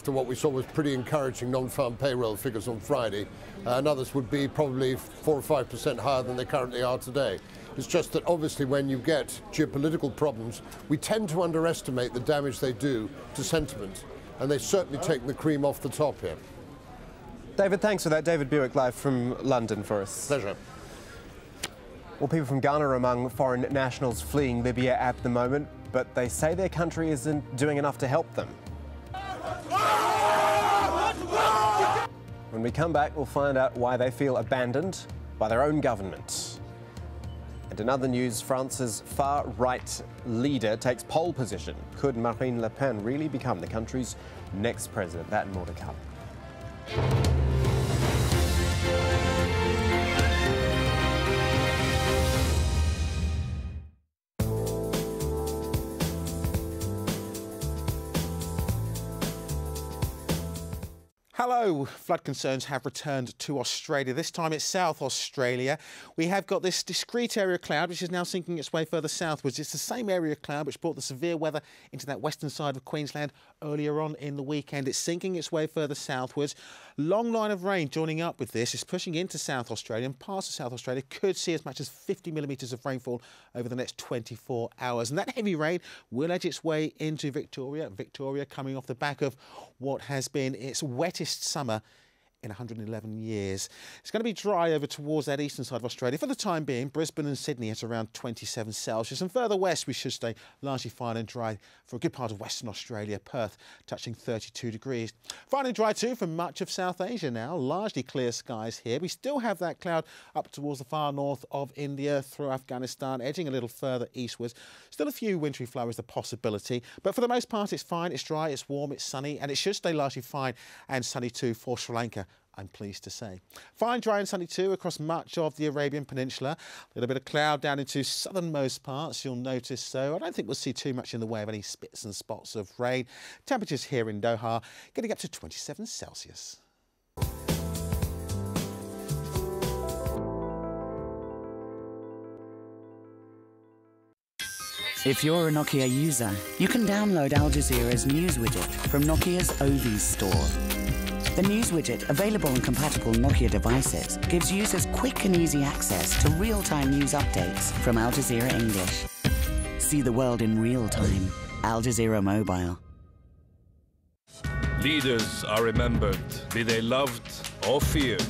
After what we saw was pretty encouraging non-farm payroll figures on Friday, and others would be probably 4 or 5% higher than they currently are today. It's just that obviously when you get geopolitical problems, we tend to underestimate the damage they do to sentiment, and they've certainly taken the cream off the top here. David, thanks for that. David Buick live from London for us. Pleasure. Well, people from Ghana are among foreign nationals fleeing Libya at the moment, but they say their country isn't doing enough to help them. When we come back, we'll find out why they feel abandoned by their own government. And in other news, France's far-right leader takes pole position. Could Marine Le Pen really become the country's next president? That and more to come. Hello. Flood concerns have returned to Australia. This time it's South Australia. We have got this discrete area of cloud which is now sinking its way further southwards. It's the same area of cloud which brought the severe weather into that western side of Queensland earlier on in the weekend. It's sinking its way further southwards. Long line of rain joining up with this is pushing into South Australia, and parts of South Australia could see as much as 50 millimetres of rainfall over the next 24 hours. And that heavy rain will edge its way into Victoria. Victoria coming off the back of what has been its wettest summer in 111 years. It's going to be dry over towards that eastern side of Australia. For the time being, Brisbane and Sydney at around 27 Celsius. And further west, we should stay largely fine and dry for a good part of Western Australia. Perth touching 32 degrees. Fine and dry too for much of South Asia now. Largely clear skies here. We still have that cloud up towards the far north of India through Afghanistan, edging a little further eastwards. Still a few wintry flurries, the possibility. But for the most part, it's fine, it's dry, it's warm, it's sunny, and it should stay largely fine and sunny too for Sri Lanka, I'm pleased to say. Fine, dry and sunny too across much of the Arabian Peninsula. A little bit of cloud down into southernmost parts, you'll notice so. I don't think we'll see too much in the way of any spits and spots of rain. Temperatures here in Doha getting up to 27 Celsius. If you're a Nokia user, you can download AlJazeera's news widget from Nokia's Ovies store. The news widget, available on compatible Nokia devices, gives users quick and easy access to real-time news updates from Al Jazeera English. See the world in real time. Al Jazeera Mobile. Leaders are remembered, be they loved or feared.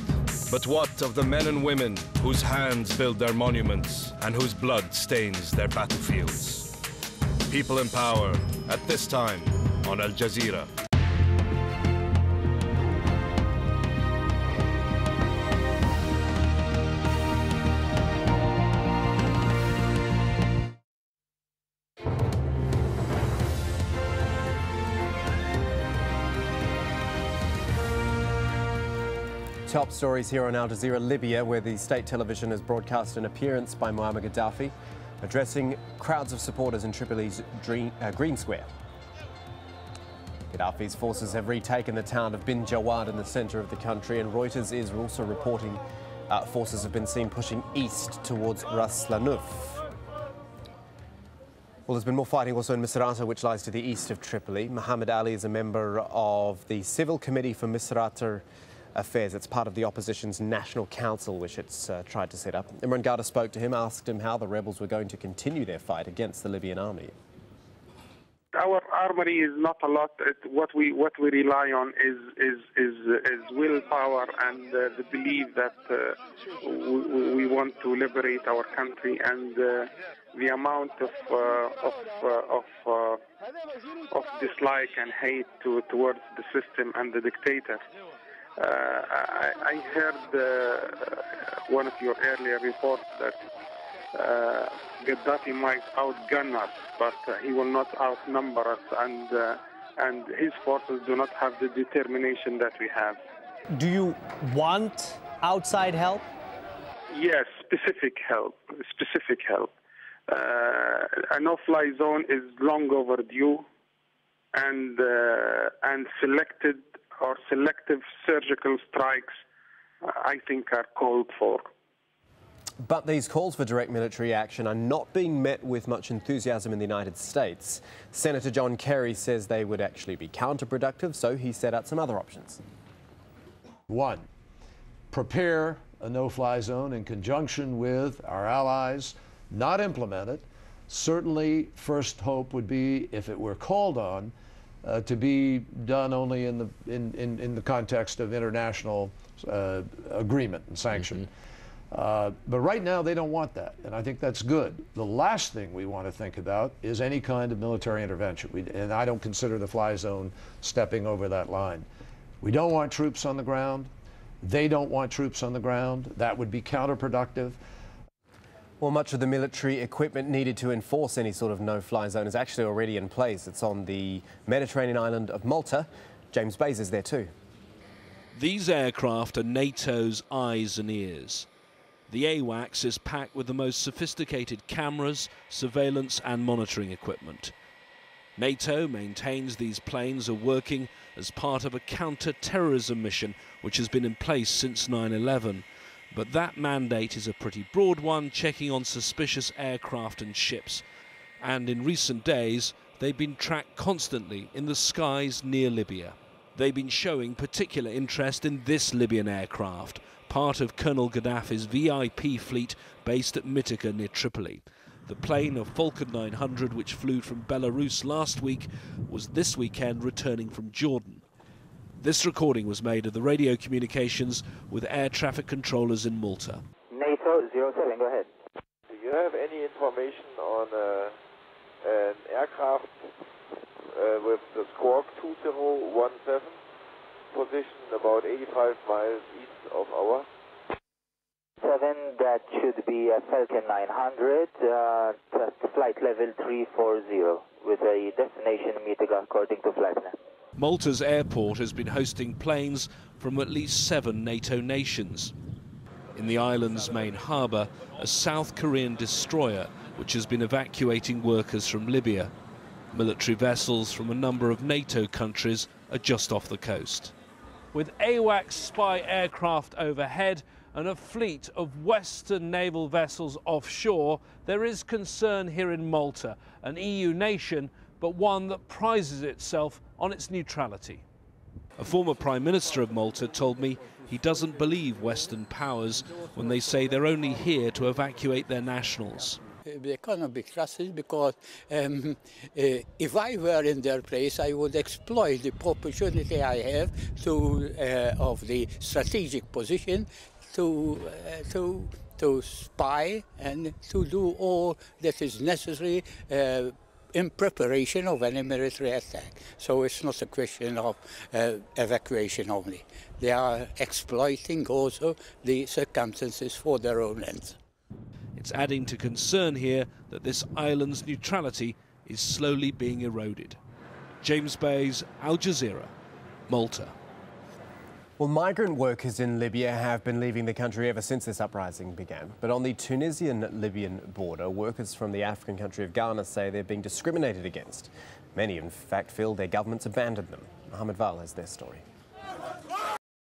But what of the men and women whose hands build their monuments and whose blood stains their battlefields? People in power at this time on Al Jazeera. Top stories here on Al Jazeera. Libya, where the state television has broadcast an appearance by Muammar Gaddafi, addressing crowds of supporters in Tripoli's Green Square. Gaddafi's forces have retaken the town of Bin Jawad in the centre of the country, and Reuters is also reporting forces have been seen pushing east towards Ras Lanuf. Well, there's been more fighting also in Misrata, which lies to the east of Tripoli. Mohammed Ali is a member of the Civil Committee for Misrata Affairs. It's part of the opposition's National Council, which it's tried to set up. Imran Gada spoke to him, asked him how the rebels were going to continue their fight against the Libyan army. Our armory is not a lot. What we rely on is willpower and the belief that we want to liberate our country, and the amount of dislike and hate towards the system and the dictator. I heard one of your earlier reports that Gaddafi might outgun us, but he will not outnumber us, and his forces do not have the determination that we have. Do you want outside help? Yes, specific help. Specific help. A no-fly zone is long overdue, and selected or selective surgical strikes, I think, are called for. But these calls for direct military action are not being met with much enthusiasm in the United States. Senator John Kerry says they would actually be counterproductive, so he set out some other options. 1, prepare a no-fly zone in conjunction with our allies, not implement it. Certainly, first hope would be, if it were called on, to be done only in the context of international agreement and sanction. But right now, they don't want that, and I think that's good. The last thing we want to think about is any kind of military intervention, and I don't consider the fly zone stepping over that line. We don't want troops on the ground. They don't want troops on the ground. That would be counterproductive. Well, much of the military equipment needed to enforce any sort of no-fly zone is actually already in place. It's on the Mediterranean island of Malta. James Bays is there too. These aircraft are NATO's eyes and ears. The AWACS is packed with the most sophisticated cameras, surveillance and monitoring equipment. NATO maintains these planes are working as part of a counter-terrorism mission which has been in place since 9/11. But that mandate is a pretty broad one, checking on suspicious aircraft and ships. And in recent days, they've been tracked constantly in the skies near Libya. They've been showing particular interest in this Libyan aircraft, part of Colonel Gaddafi's VIP fleet based at Mytika near Tripoli. The plane, a Falcon 900, which flew from Belarus last week, was this weekend returning from Jordan. This recording was made of the radio communications with air traffic controllers in Malta. NATO 07, go ahead. Do you have any information on an aircraft with the Squawk 2017 positioned about 85 miles east of our? 7, that should be a Falcon 900, flight level 340 with a destination Mytika according to FlightNet. Malta's airport has been hosting planes from at least 7 NATO nations. In the island's main harbour, a South Korean destroyer which has been evacuating workers from Libya. Military vessels from a number of NATO countries are just off the coast. With AWACS spy aircraft overhead and a fleet of Western naval vessels offshore, there is concern here in Malta, an EU nation, but one that prizes itself on its neutrality. A former Prime Minister of Malta told me he doesn't believe Western powers when they say they're only here to evacuate their nationals. They cannot be trusted because if I were in their place, I would exploit the opportunity I have of the strategic position to spy and to do all that is necessary in preparation of any military attack. So it's not a question of evacuation only. They are exploiting also the circumstances for their own ends. It's adding to concern here that this island's neutrality is slowly being eroded. James Bays, Al Jazeera, Malta. Well, migrant workers in Libya have been leaving the country ever since this uprising began. But on the Tunisian-Libyan border, workers from the African country of Ghana say they're being discriminated against. Many, in fact, feel their governments abandoned them. Mohammed Val has their story.